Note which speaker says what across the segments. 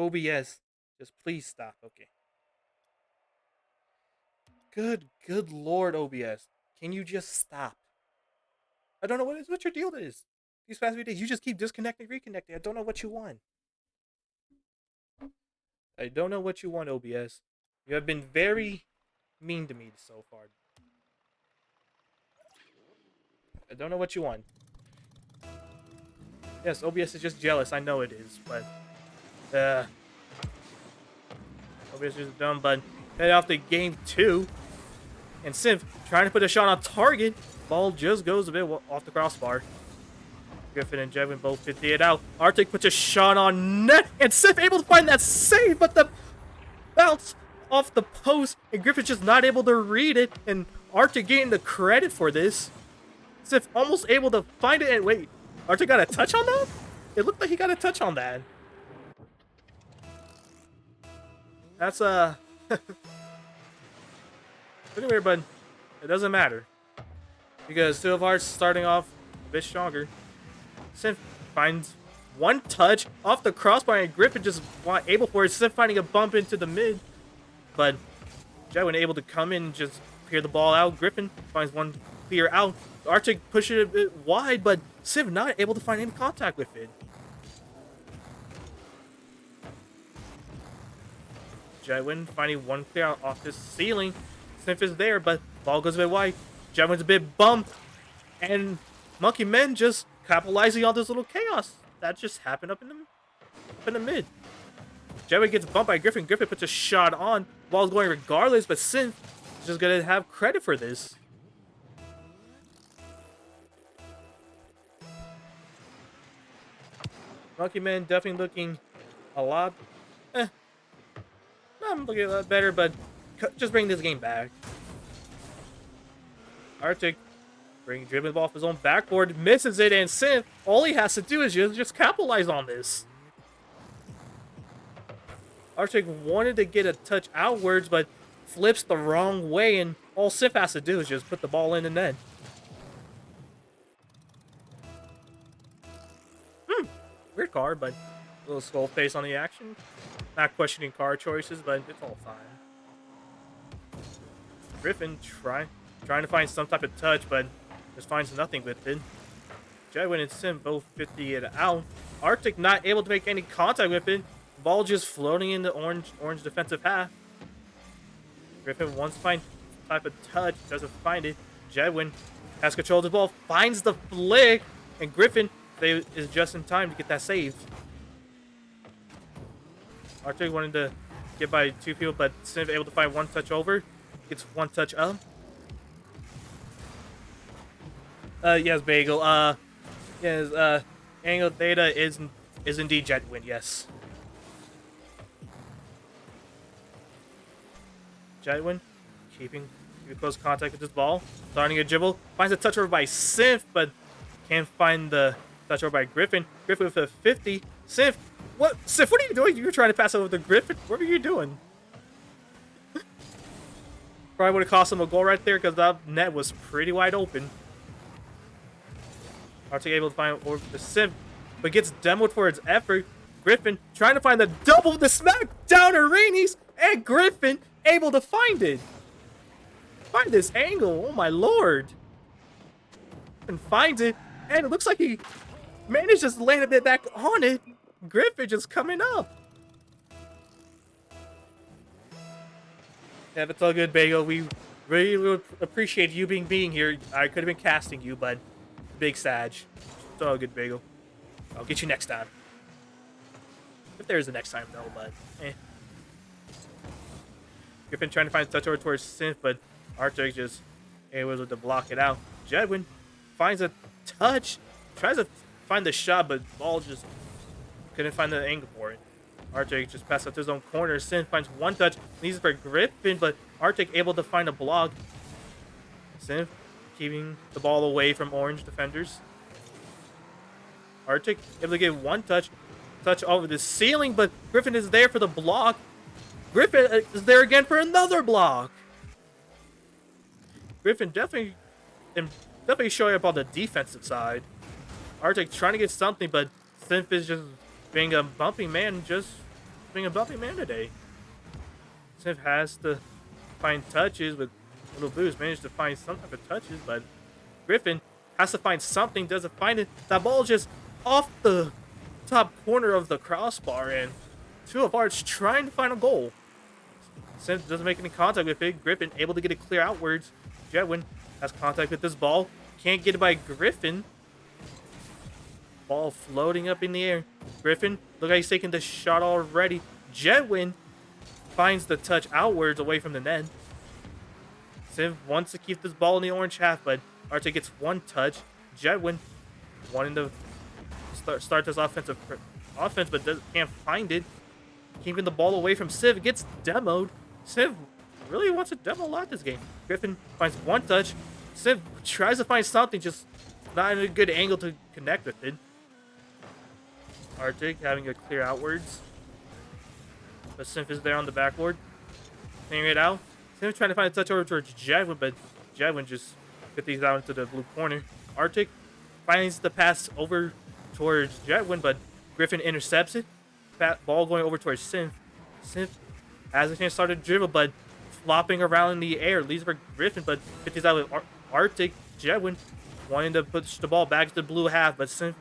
Speaker 1: OBS, just please stop. Okay. Good lord, OBS. Can you just stop? I don't know what your deal is. These past few days, you just keep disconnecting, reconnecting. I don't know what you want. I don't know what you want, OBS. You have been very mean to me so far. I don't know what you want. Yes, OBS is just jealous. I know it is, but OBS is dumb. But head off to game 2, and Synth trying to put a shot on target. Ball just goes a bit off the crossbar. Griffin and Jedwin both 50 it out. Arctic puts a shot on net, and Synth able to find that save, but the bounce off the post, and Griffin's just not able to read it, and Arctic getting the credit for this. Synth almost able to find it, and wait, Arctic got a touch on that? It looked like he got a touch on that. That's pretty weird, but it doesn't matter. Because Two of Hearts starting off a bit stronger. Synth finds one touch off the crossbar, and Griffin just wasn't able for it. Synth finding a bump into the mid. But Jedwin able to come in and just clear the ball out. Griffin finds one clear out. Arctic pushes it a bit wide, but Synth not able to find any contact with it. Jedwin finding one clear out off the ceiling. Synth is there, but ball goes a bit wide. Jedwin's a bit bumped, and Monkey Men just capitalizing on this little chaos that just happened up in the mid. Jedwin gets bumped by Griffin. Griffin puts a shot on. Ball's going regardless, but Synth is just gonna have credit for this. Monkey Man definitely looking a lot. I'm looking a lot better, but just bring this game back. Arctic dribbling the ball off his own backboard, misses it, and Synth, all he has to do is just capitalize on this. Arctic wanted to get a touch outwards, but flips the wrong way, and all Synth has to do is just put the ball in the net. Weird card, but a little skull face on the action. Not questioning card choices, but it's all fine. Griffin trying to find some type of touch, but just finds nothing with it. Jedwin and Sim both 50 it out. Arctic not able to make any contact with it. Ball just floating in the orange defensive half. Griffin wants to find some type of touch, doesn't find it. Jedwin has control of the ball, finds the flick, and Griffin is just in time to get that save. Arctic wanted to get by two people, but Sim able to find one touch over. Gets one touch up. Yes, Bagel. Yes, Angle Theta is indeed Jedwin, yes. Jedwin keeping close contact with this ball. Starting a dribble. Finds a touch over by Synth, but can't find the touch over by Griffin. Griffin with a 50. Synth, what? Synth, what are you doing? You were trying to pass over to Griffin? What were you doing? Probably would have cost him a goal right there because that net was pretty wide open. Arctic able to find the Synth, but gets demoed for its effort. Griffin trying to find the double, the smack down to Rainey's, and Griffin able to find it. Find this angle, oh my lord. And finds it, and it looks like he managed to land a bit back on it. Griffin just coming up. Yeah, but it's all good, Bagel. We really would appreciate you being here. I could have been casting you, but big Sag. It's all good, Bagel. I'll get you next time. If there's a next time, though, but eh. Griffin trying to find a touch over towards Synth, but Arctic just able to block it out. Jedwin finds a touch, tries to find the shot, but ball just couldn't find the angle for it. Arctic just passed up to his own corner. Synth finds one touch, needs it for Griffin, but Arctic able to find a block. Synth keeping the ball away from orange defenders. Arctic able to get one touch over the ceiling, but Griffin is there for the block. Griffin is there again for another block. Griffin definitely showing up on the defensive side. Arctic trying to get something, but Synth is just being a bumping man, just being a bumpy man today. Sif has to find touches with little boost, managed to find some type of touches, but Griffin has to find something, doesn't find it. That ball just off the top corner of the crossbar, and two of Arts trying to find a goal. Sif doesn't make any contact with it. Griffin able to get it clear outwards. Jedwin has contact with this ball. Can't get it by Griffin. Ball floating up in the air. Griffin, look like he's taking the shot already. Jedwin finds the touch outwards away from the net. Civ wants to keep this ball in the orange half, but Arctic gets one touch. Jedwin wanting to start this offense, but can't find it. Keeping the ball away from Civ, gets demoed. Civ really wants to demo a lot this game. Griffin finds one touch. Civ tries to find something, just not in a good angle to connect with it. Arctic having a clear outwards. But Civ is there on the backboard. Clearing it out. Civ trying to find a touch over towards Jedwin, but Jedwin just get these out into the blue corner. Arctic finds the pass over towards Jedwin, but Griffin intercepts it. Ball going over towards Civ. Civ has a chance to start a dribble, but flopping around in the air. Leaves for Griffin, but 50s out with Arctic. Jedwin wanting to push the ball back to the blue half, but Civ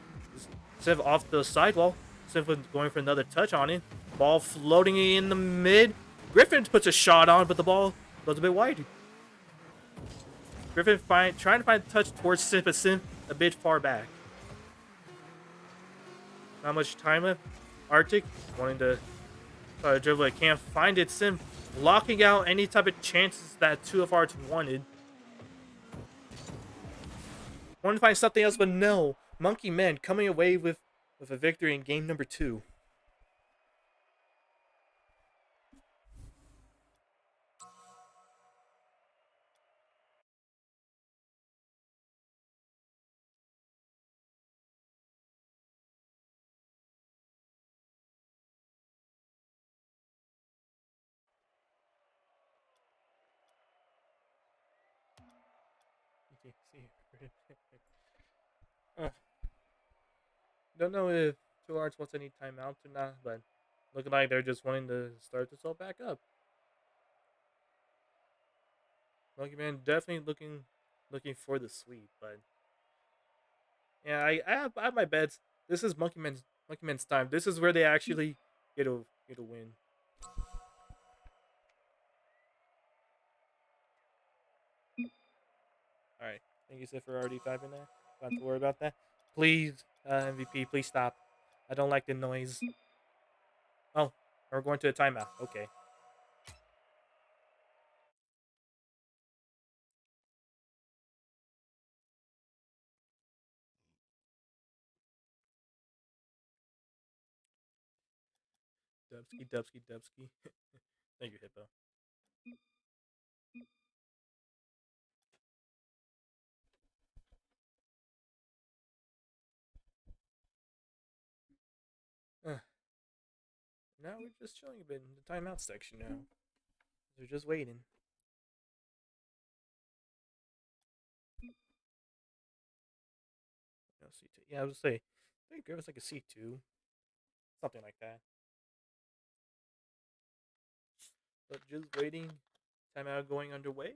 Speaker 1: off the sidewall. Civ going for another touch on it. Ball floating in the mid. Griffin puts a shot on, but the ball goes a bit wide. Griffin trying to find a touch towards Civ, but Civ a bit far back. Not much time left. Arctic wanting to try to dribble, but can't find it. Civ blocking out any type of chances that two of Arts wanted. Wanted to find something else, but no. Monkey Men coming away with a victory in game number 2. Don't know if Two Arts wants any timeouts or not, but looking like they're just wanting to start this all back up. Monkey Man definitely looking for the sweep, but yeah, I have my bets. This is Monkey Man's time. This is where they actually get a win. All right, thank you, Seth, for already typing that. Don't have to worry about that. Please, MVP, please stop. I don't like the noise. Oh, we're going to a timeout. Okay. Dubsky, Dubsky, Dubsky. Thank you, Hippo. Uh, now we're just chilling a bit in the timeout section now. They're just waiting. No, C2. Yeah, I was say, I think it was like a C2. Something like that. But just waiting. Timeout going underway.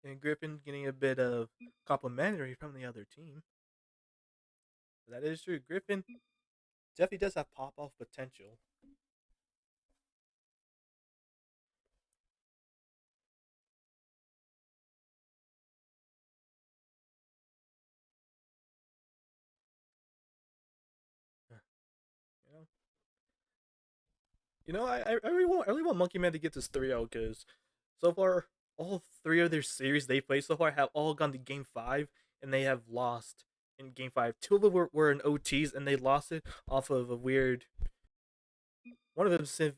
Speaker 1: And Griffin getting a bit of complimentary from the other team. That is true. Griffin definitely does have pop off potential. You know, I really want Monkey Man to get this 3-0 because so far, all three of their series they played so far have all gone to game 5 and they have lost in game 5. Two of them were in OTs and they lost it off of a weird. One of them, Civ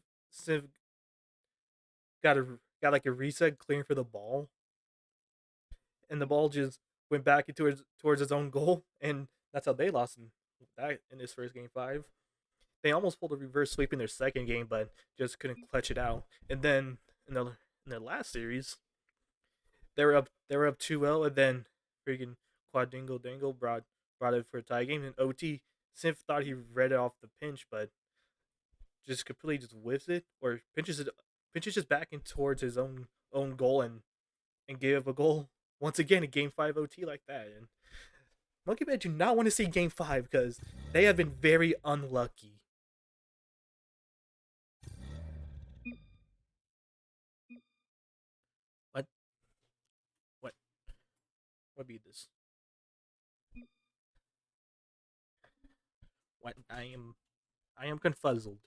Speaker 1: got like a reset clearing for the ball, and the ball just went back towards its own goal, and that's how they lost in this first game 5. they almost pulled a reverse sweep in their second game, but just couldn't clutch it out. And then in their last series, they were up 2-0, and then freaking Quadingle Dangle brought it for a tie game in OT. Simp thought he read it off the pinch, but just completely just whiffs it or pinches just back in towards his own goal and gave up a goal once again in Game 5 OT like that. And Monkey Man do not want to see Game 5 because they have been very unlucky. What? What? What be this? What? I am confuzzled.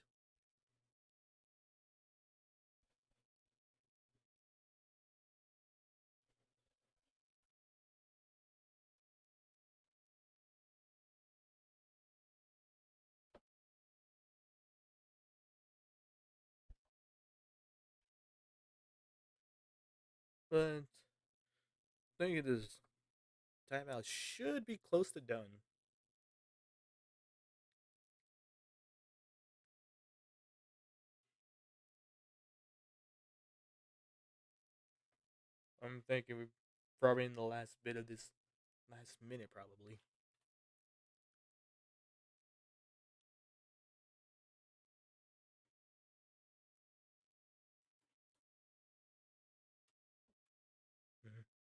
Speaker 1: But I think this timeout should be close to done. I'm thinking we're probably in the last bit of this last minute, probably.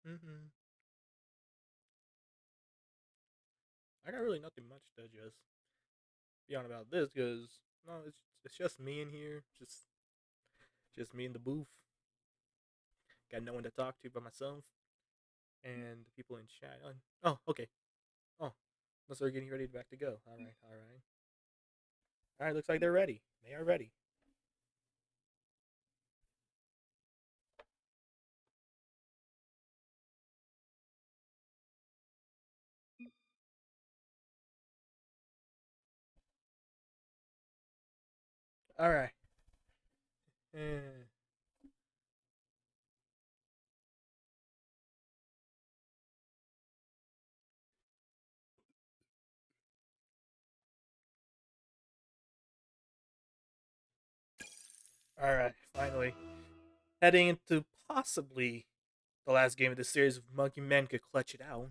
Speaker 1: Mm-hmm. I got really nothing much to just be on about this because no, it's just me in here, just me in the booth. Got no one to talk to but myself and the people in chat. Oh, okay. Oh, looks like they're getting ready back to go. All right, all right, all right. Looks like they're ready. They are ready. All right. Eh. All right. Finally, heading into possibly the last game of the series, if Monkey Men could clutch it out.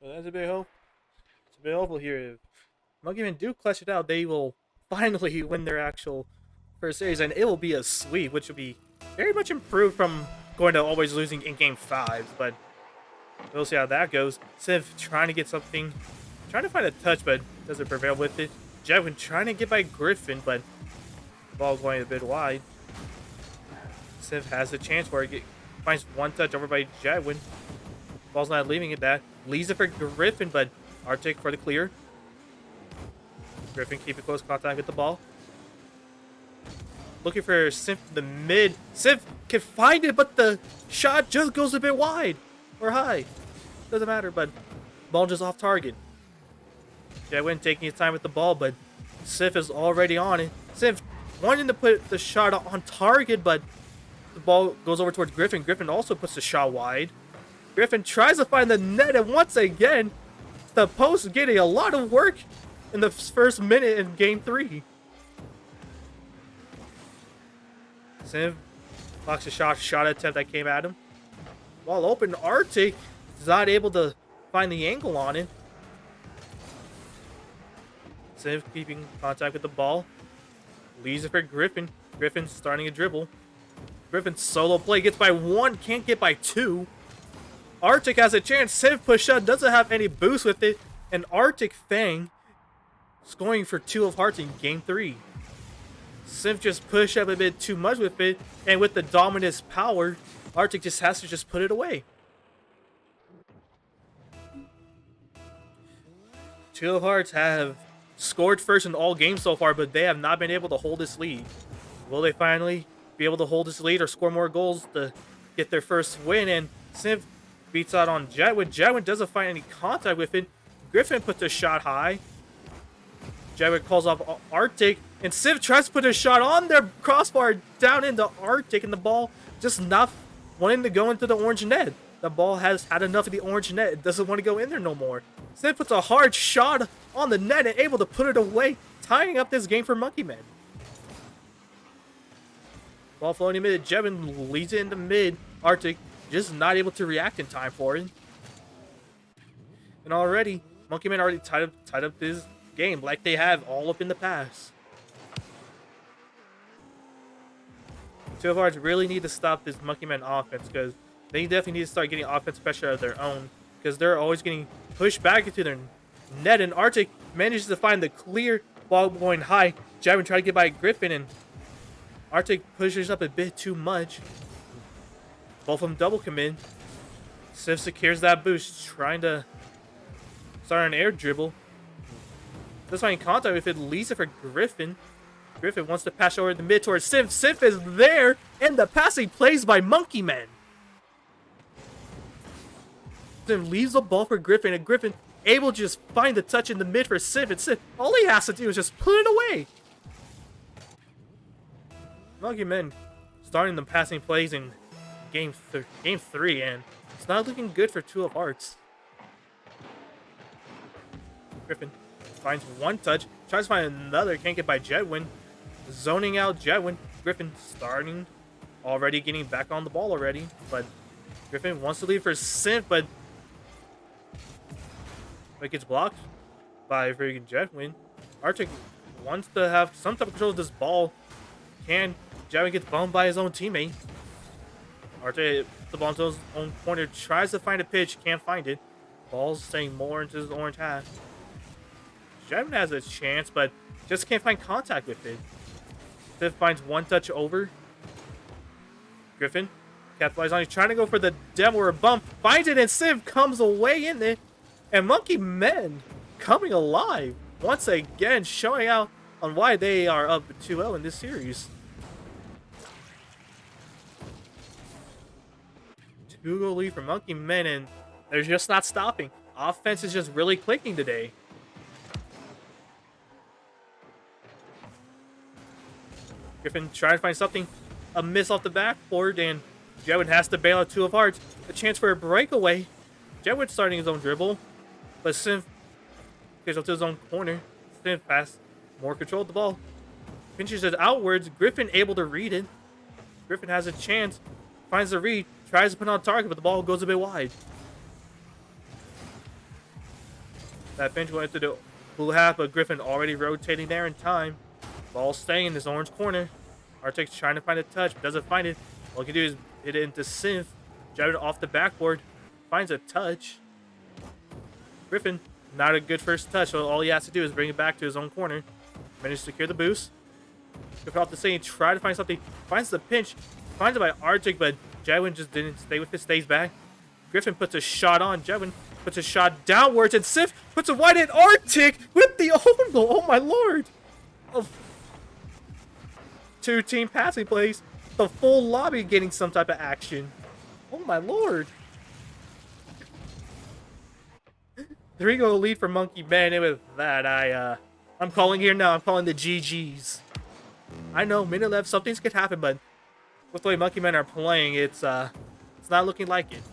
Speaker 1: So that's a bit hope. It's a bit hopeful here. If Monkey Men do clutch it out, they will finally win their actual first series, and it will be a sweep, which will be very much improved from going to always losing in Game 5. But we'll see how that goes. Civ trying to get something, trying to find a touch, but doesn't prevail with it. Jedwin trying to get by Griffin, but the ball going a bit wide. Civ has a chance where he finds one touch over by Jedwin. Ball's not leaving it that. Leaves it for Griffin, but Arctic for the clear. Griffin keeping close contact with the ball. Looking for Civ in the mid. Civ can find it, but the shot just goes a bit wide or high. Doesn't matter, but ball just off target. Jedwin taking his time with the ball, but Civ is already on it. Civ wanting to put the shot on target, but the ball goes over towards Griffin. Griffin also puts the shot wide. Griffin tries to find the net, and once again, the post getting a lot of work in the first minute in Game 3. Civ blocks a shot attempt that came at him. While open, Arctic is not able to find the angle on it. Civ keeping contact with the ball. Leaves it for Griffin. Griffin starting a dribble. Griffin solo play, gets by one, can't get by two. Arctic has a chance. Civ push up, doesn't have any boost with it. And Arctic Fang scoring for 2 of hearts in Game 3. Civ just push up a bit too much with it, and with the dominance power, Arctic just has to just put it away. 2 of hearts have scored first in all games so far, but they have not been able to hold this lead. Will they finally be able to hold this lead or score more goals to get their first win? And Civ beats out on Jedwin. Jedwin doesn't find any contact with it. Griffin puts a shot high. Jedwin calls off Arctic, and Civ tries to put a shot on their crossbar down into Arctic, and the ball just not wanting to go into the orange net. The ball has had enough of the orange net. It doesn't want to go in there no more. Civ puts a hard shot on the net and able to put it away, tying up this game for Monkey Man. Ball floating mid, Jedwin leads it into mid. Arctic just not able to react in time for it. And already, Monkey Man already tied up this game like they have all up in the past. Two of ours really need to stop this Monkey Man offense because they definitely need to start getting offensive pressure of their own because they're always getting pushed back into their net, and Arctic manages to find the clear ball going high. Jedwin trying to get by Griffin, and Arctic pushes up a bit too much. Both of them double commit. Civ secures that boost, trying to start an air dribble. Does find contact with it, leaves it for Griffin. Griffin wants to pass over the mid towards Civ. Civ is there, and the passing plays by Monkey Man. Then leaves the ball for Griffin, and Griffin able to just find the touch in the mid for Civ, and Civ, all he has to do is just put it away. Monkey Man starting the passing plays in game 3, and it's not looking good for Two of Hearts. Griffin finds one touch, tries to find another, can't get by Jedwin. Zoning out Jedwin. Griffin starting, already getting back on the ball already, but Griffin wants to leave for Civ, but it gets blocked by freaking Jedwin. Arctic wants to have some type of control of this ball. Jedwin gets bumped by his own teammate. Arctic, the ball into his own corner, tries to find a pitch, can't find it. Ball's staying more into his orange half. Jedwin has a chance, but just can't find contact with it. Civ finds one touch over. Griffin capitalizes on it. He's trying to go for the demo or bump. Finds it, and Civ comes away in it. And Monkey Men coming alive once again, showing out on why they are up 2-0 in this series. 2-goal lead for Monkey Men, and they're just not stopping. Offense is just really clicking today. Griffin trying to find something, a miss off the backboard, and Jedwin has to bail out Two of Hearts. A chance for a breakaway. Jedwin starting his own dribble, but Civ gets up to his own corner. Civ pass, more control of the ball. Pinches it outwards. Griffin able to read it. Griffin has a chance, finds the read, tries to put on target, but the ball goes a bit wide. That pinch went into the blue half, but Griffin already rotating there in time. Ball staying in this orange corner. Arctic's trying to find a touch, but doesn't find it. All he can do is hit it into Civ. Jedwin off the backboard. Finds a touch. Griffin, not a good first touch, so all he has to do is bring it back to his own corner. Managed to secure the boost. Griffin off the scene, try to find something. Finds the pinch. Finds it by Arctic, but Jedwin just didn't stay with it, stays back. Griffin puts a shot on. Jedwin puts a shot downwards, and Civ puts a wide in. Arctic with the own goal. Oh my lord. Oh. Two-team passing plays. The full lobby getting some type of action. Oh my lord. 3-goal lead for Monkey Man, and with that, I'm calling here now. I'm calling the GGs. I know, minute left, some things could happen, but with the way Monkey Men are playing, it's not looking like it.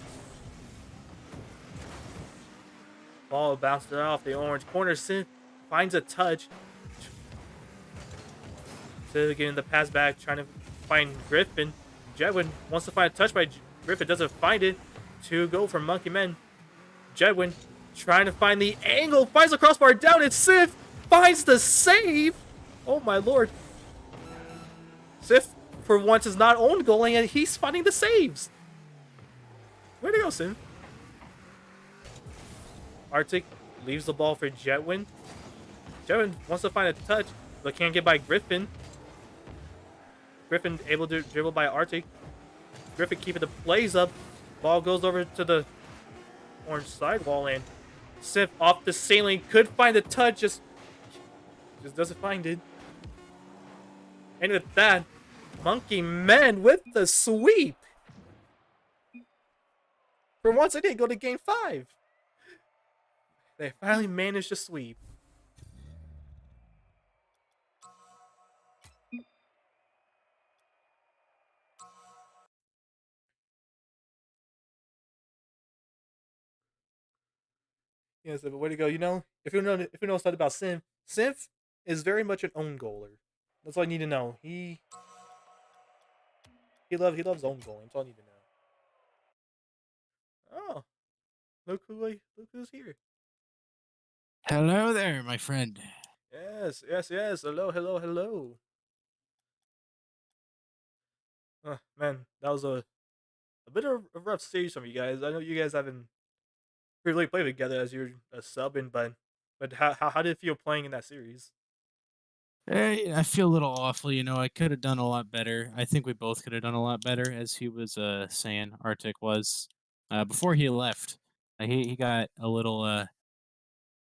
Speaker 1: Ball bounced off the orange corner. Civ finds a touch. Civ getting the pass back, trying to find Griffin. Jedwin wants to find a touch by Griffin, doesn't find it. 2-goal for Monkey Men. Jedwin trying to find the angle, finds the crossbar down, and Civ finds the save. Oh my lord. Civ, for once, is not own goaling, and he's finding the saves. Where'd it go, Civ? Arctic leaves the ball for Jedwin. Jedwin wants to find a touch, but can't get by Griffin. Griffin able to dribble by Arctic. Griffin keeping the plays up. Ball goes over to the orange sidewall, and Civ off the ceiling could find a touch, just doesn't find it. And with that, Monkey Men with the sweep. For once, they didn't go to game 5. They finally managed to sweep. Yes, but way to go. If you know something about Synth is very much an own goaler. That's all you need to know. He loves own goaling. That's all you need to know. Oh, look who's here.
Speaker 2: Hello there, my friend.
Speaker 1: Yes. Hello, hello, hello. Man, that was a bit of a rough stage from you guys. I know you guys haven't really played together as you're subbing, but how did it feel playing in that series?
Speaker 2: I feel a little awful. I could have done a lot better. I think we both could have done a lot better, as he was saying. Arctic was before he left. He got a little